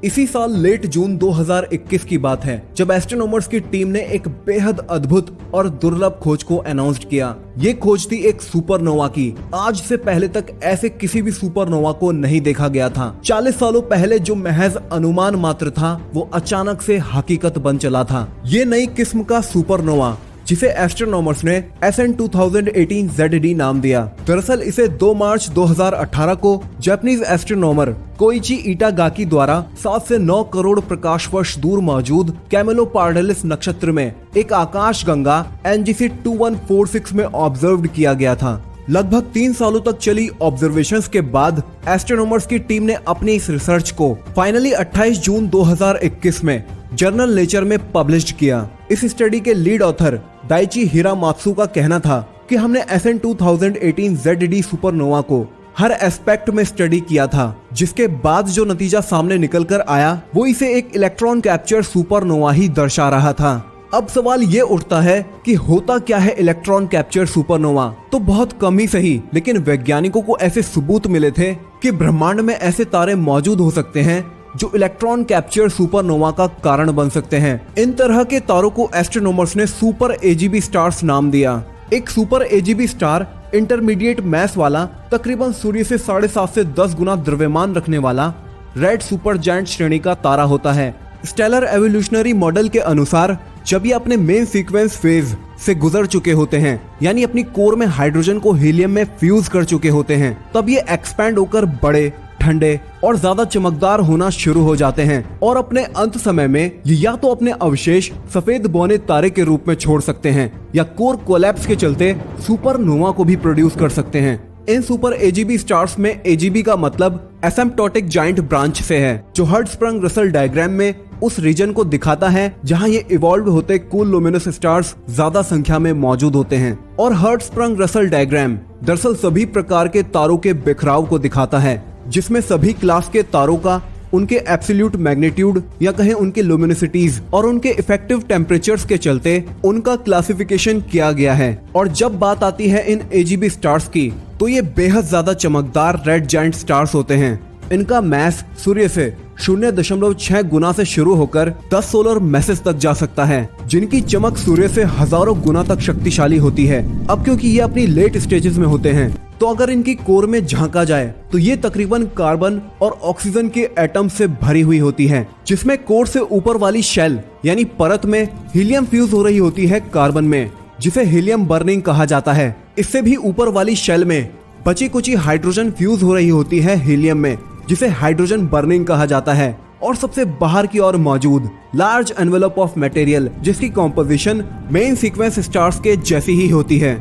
इसी साल लेट जून 2021 की बात है जब एस्ट्रोनॉमर्स की टीम ने एक बेहद अद्भुत और दुर्लभ खोज को अनाउंस किया। ये खोज थी एक सुपरनोवा की। आज से पहले तक ऐसे किसी भी सुपरनोवा को नहीं देखा गया था। 40 सालों पहले जो महज अनुमान मात्र था वो अचानक से हकीकत बन चला था। ये नई किस्म का सुपरनोवा जिसे एस्ट्रोनॉमर्स ने SN2018 ZD नाम दिया। दरअसल इसे 2 मार्च 2018 को जापानीज एस्ट्रोनॉमर कोइची इटागाकी द्वारा 7 से 9 करोड़ प्रकाश वर्ष दूर मौजूद कैमेलोपार्डालिस नक्षत्र में एक आकाश गंगा NGC 2146 में ऑब्जर्व किया गया था। लगभग 3 सालों तक चली ऑब्जर्वेशंस के बाद एस्ट्रोनॉमर्स की टीम ने अपनी इस रिसर्च को फाइनली 28 जून 2021 में जर्नल नेचर में पब्लिश किया। इस स्टडी के लीड ऑथर दाइची हिरामात्सु का कहना था कि हमने SN2018 ZD सुपरनोवा को हर एस्पेक्ट में स्टडी किया था, जिसके बाद जो नतीजा सामने निकल कर आया वो इसे एक इलेक्ट्रॉन कैप्चर सुपरनोवा ही दर्शा रहा था। अब सवाल ये उठता है कि होता क्या है इलेक्ट्रॉन कैप्चर सुपरनोवा? तो बहुत कम ही सही, लेकिन वैज्ञानिकों को ऐसे सबूत मिले थे कि ब्रह्मांड में ऐसे तारे मौजूद हो सकते हैं जो इलेक्ट्रॉन कैप्चर सुपरनोवा का कारण बन सकते हैं। इन तरह के तारों को एस्ट्रोनॉमर्स ने सुपर AGB स्टार्स नाम दिया। एक super AGB star intermediate mass वाला, तकरीबन सूर्य से 7.5 से 10 गुना द्रव्यमान रखने वाला रेड सुपर जायंट श्रेणी का तारा होता है। स्टेलर एवोल्यूशनरी मॉडल के अनुसार जब ये अपने मेन सीक्वेंस फेज से गुजर चुके होते हैं, यानी अपनी कोर में हाइड्रोजन को हीलियम में फ्यूज कर चुके होते हैं, तब ये एक्सपैंड होकर बड़े, ठंडे और ज्यादा चमकदार होना शुरू हो जाते हैं और अपने अंत समय में ये या तो अपने अवशेष सफेद बौने तारे के रूप में छोड़ सकते हैं या कोर कोलैप्स के चलते सुपरनोवा को भी प्रोड्यूस कर सकते हैं। इन सुपर AGB स्टार्स में AGB का मतलब एसिम्प्टोटिक जायंट ब्रांच से है, जो हर्ट्ज-स्प्रंग रसल डायग्राम में उस रीजन को दिखाता है जहां ये इवॉल्व होते कूल लुमिनस स्टार्स ज्यादा संख्या में मौजूद होते हैं। और हर्ट्ज-स्प्रंग रसल डायग्राम दरअसल सभी प्रकार के तारों के बिखराव को दिखाता है, जिसमें सभी क्लास के तारों का उनके एब्सोल्यूट मैग्नीट्यूड या कहें उनके लुमिनिसिटीज और उनके इफेक्टिव टेम्परेचर्स के चलते उनका क्लासिफिकेशन किया गया है। और जब बात आती है इन AGB स्टार्स की, तो ये बेहद ज्यादा चमकदार रेड जायंट स्टार्स होते हैं। इनका मैस सूर्य से 0.6 गुना से शुरू होकर 10 सोलर मैसेज तक जा सकता है, जिनकी चमक सूर्य से हजारों गुना तक शक्तिशाली होती है। अब क्योंकि ये अपनी लेट स्टेजेस में होते हैं, तो अगर इनकी कोर में झांका जाए तो ये तकरीबन कार्बन और ऑक्सीजन के एटम से भरी हुई होती है, जिसमें कोर से ऊपर वाली शेल यानी परत में हीलियम फ्यूज हो रही होती है कार्बन में, जिसे हीलियम बर्निंग कहा जाता है। इससे भी ऊपर वाली शेल में बची कुची हाइड्रोजन फ्यूज हो रही होती है हीलियम में, जिसे हाइड्रोजन बर्निंग कहा जाता है। और सबसे बाहर की ओर मौजूद लार्ज एनवेलप ऑफ मटेरियल, जिसकी कॉम्पोजिशन मेन सीक्वेंस स्टार्स के जैसी ही होती है।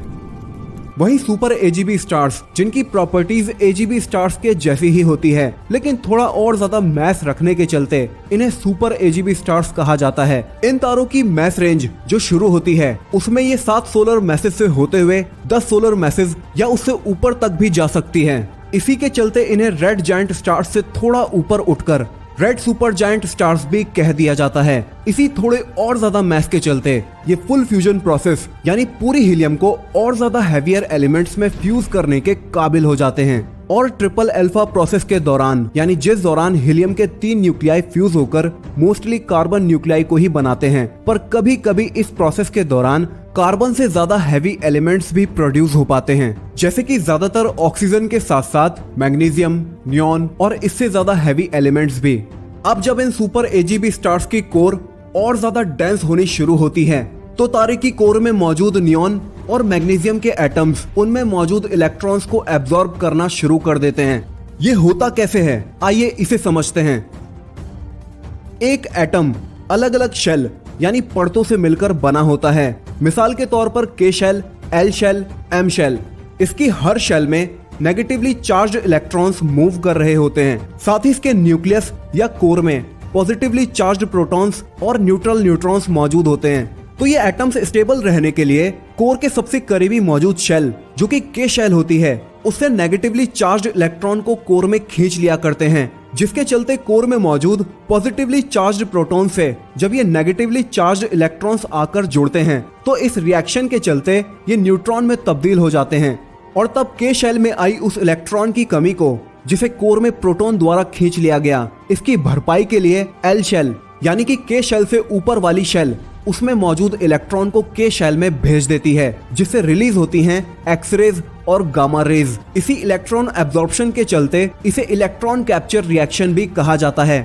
वहीं सुपर AGB स्टार्स, जिनकी प्रॉपर्टीज AGB स्टार्स के जैसी ही होती है, लेकिन थोड़ा और ज्यादा मैस रखने के चलते इन्हें सुपर AGB स्टार्स कहा जाता है। इन तारों की मैस रेंज जो शुरू होती है उसमें ये 7 सोलर मैसेज से होते हुए 10 सोलर मैसेज या उससे ऊपर तक भी जा सकती है। इसी के चलते इन्हें रेड जायंट स्टार्स से थोड़ा ऊपर उठकर रेड सुपर जायंट स्टार्स भी कह दिया जाता है। इसी थोड़े और ज्यादा मैस के चलते ये फुल फ्यूजन प्रोसेस यानी पूरी हीलियम को और ज्यादा हैवियर एलिमेंट्स में फ्यूज करने के काबिल हो जाते हैं। और ट्रिपल अल्फा प्रोसेस के दौरान, यानी जिस दौरान हीलियम के 3 न्यूक्लियाई फ्यूज होकर मोस्टली कार्बन न्यूक्लियाई को ही बनाते हैं, पर कभी कभी इस प्रोसेस के दौरान कार्बन से ज्यादा हैवी एलिमेंट्स भी प्रोड्यूस हो पाते हैं, जैसे कि ज्यादातर ऑक्सीजन के साथ साथ मैग्नीशियम, नियॉन और इससे ज्यादा हैवी एलिमेंट्स भी। अब जब इन सुपर AGB स्टार्स की कोर और ज्यादा डेंस होनी शुरू होती है, तो तारे की कोर में मौजूद नियॉन और मैग्नीशियम के एटम्स उनमें मौजूद इलेक्ट्रॉन्स को एब्जॉर्ब करना शुरू कर देते हैं। ये होता कैसे है, आइए इसे समझते हैं। एक एटम अलग अलग शेल यानी परतों से मिलकर बना होता है। मिसाल के तौर पर K shell, L shell, M shell. इसकी हर शेल में नेगेटिवली चार्ज इलेक्ट्रॉन्स मूव कर रहे होते हैं। साथ ही इसके न्यूक्लियस या कोर में पॉजिटिवली चार्ज प्रोटॉन्स और न्यूट्रल न्यूट्रॉन्स मौजूद होते हैं। तो ये एटम्स स्टेबल रहने के लिए कोर के सबसे करीबी मौजूद शेल, जो कि K शेल होती है, उससे नेगेटिवली चार्ज इलेक्ट्रॉन को कोर में खींच लिया करते हैं, जिसके चलते कोर में मौजूद पॉजिटिवली चार्ज प्रोटॉन से जब ये नेगेटिवली चार्ज इलेक्ट्रॉन्स आकर जुड़ते हैं, तो इस रिएक्शन के चलते ये न्यूट्रॉन में तब्दील हो जाते हैं और तब K शेल में आई उस इलेक्ट्रॉन की कमी को जिसे कोर में प्रोटॉन द्वारा खींच लिया गया। इसकी भरपाई के लिए एल शेल यानी कि के शेल से ऊपर वाली शेल उसमें मौजूद इलेक्ट्रॉन को के शेल में भेज देती है, जिससे रिलीज होती हैं एक्सरेज और गामा रेज। इसी इलेक्ट्रॉन एब्जॉर्प्शन के चलते इसे इलेक्ट्रॉन कैप्चर रिएक्शन भी कहा जाता है।